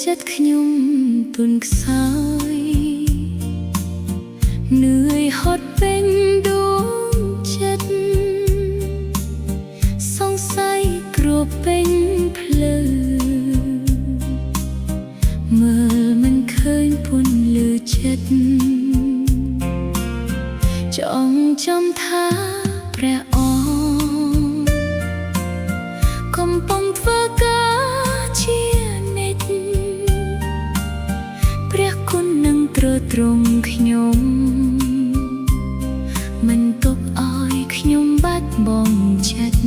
ចិត្តខ្ញុំទុនខ្សោយเหนื่อยหดเป็นดวงចិត្តสงสัยกลัวเป็นเพลิงเมื่อมันเคยปุ่นลือចិត្តจ้องจำท่าព្រះអង្គកំពុងធ្វើការជានិច្ចព្រះគុណនឹងទ្រទ្រង់ខ្ញុំមិនទុកឲ្យខ្ញុំបាត់បង់ចិត្ត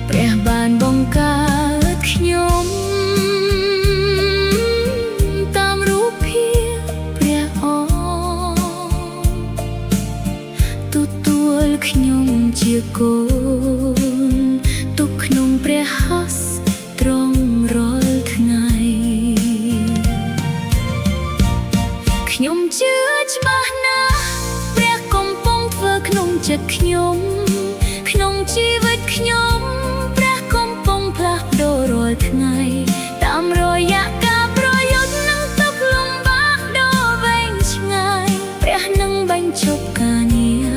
ព្រះបានបង្កើតខ្ញុំតាមរូបភាពព្រះអង្គទទួលខ្ញុំជាកូនទុកក្នុងព្រះហស្ថទ្រង់រាល់ថ្ងៃខ្ញុំជឿច្បាស់ណាស់ព្រះកំពុងធ្វើក្នុងចិត្តខ្ញុំក្នុងជីវិតខ្ញុំព្រះកំពុងផ្លាស់ប្ដូររាល់ថ្ងៃតាមរយៈការប្រយុទ្ធនឹងទុក្ខលំបាកដ៏វែងឆ្ងាយព្រះនឹងបញ្ចប់ការងារ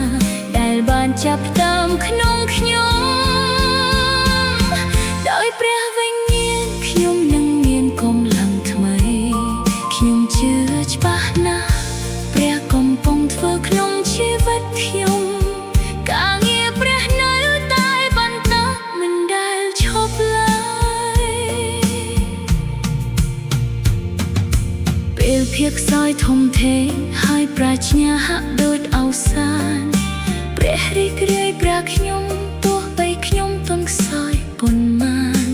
ដែលបានចាប់ផ្ដើមក្នុងខ្ញុំដោយព្រះវិញ្ញាណខ្ញុំនឹងមានកម្លាំងថ្មីខ្ញុំជឿច្បាស់ណាស់ព្រះកំពុងធ្វើក្នុងជីវិតខ្ញុំការងារព្រះនៅតែបន្តមិនដែលឈប់ឡើយពេលភាគខ្សោយធំធេងហើយប្រាជ្ញាហាក់ដូចអវសានព្រះរីករាយប្រាខ្ញុំទោះបីខ្ញុំទន់ខ្សោយប៉ុន្មាន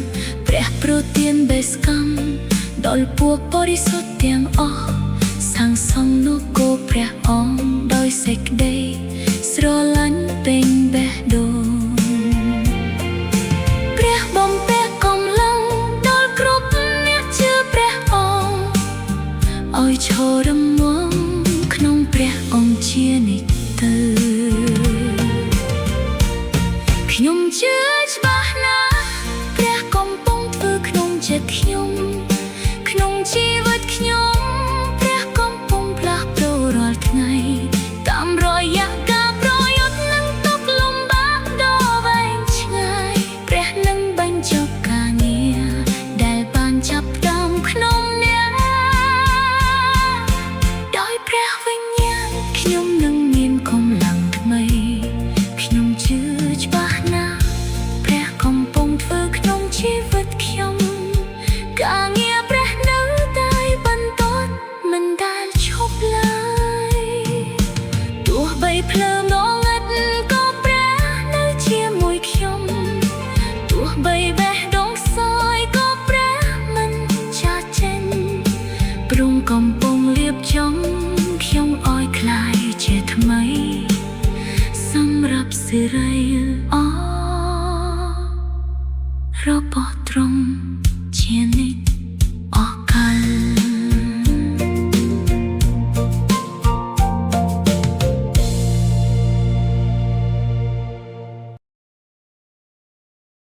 ព្រះប្រទានបេសកម្មដល់ពួកបរិសុទ្ធទាំងអស់សាងសង់នគរព្រះអង្គដោយសេចក្តីស្រឡាញ់ពេញបេះដូងព្រះបំពាក់កម្លាំងដល់គ្រប់អ្នកជឿព្រះអង្គឲ្យឈររឹងមាំក្នុងព្រះអង្គជានិច្ចទៅខ្ញុំជឿច្បាស់ណាស់ព្រះកំពុងធ្វើក្នុងចិត្តខ្ញុំក្នុងជីវិតខ្ញុំព្រះកំពុងផ្លាស់ប្ដូររាល់ថ្ងៃតាមរយៈការប្រយុទ្ធនឹងទុក្ខលំបាកដ៏វែងឆ្ងាយព្រះនឹងបញ្ចប់ការងារដែលបានចាប់ផ្ដើមក្នុងអ្នកដោយព្រះវិញ្ញាណខ្ញុំនឹងមានកម្លាំងថ្មីខ្ញុំជឿច្បាស់ណាស់ព្រះកំពុងធ្វើក្នុងជីវិតខ្ញុំការងារព្រះនៅតែបន្តមិនដែលឈប់ឡើយទោះបីភ្លើងងងឹតក៏ព្រះនៅជាមួយខ្ញុំទោះបីបេះដូងខ្សោយក៏ព្រះមិនចាកចេញទ្រង់កំពុងរៀបចំខ្ញុំឲ្យក្លាយជាថ្មីសម្រាប់សិរីរបស់ទ្រង់ជានិច្ចអស់កល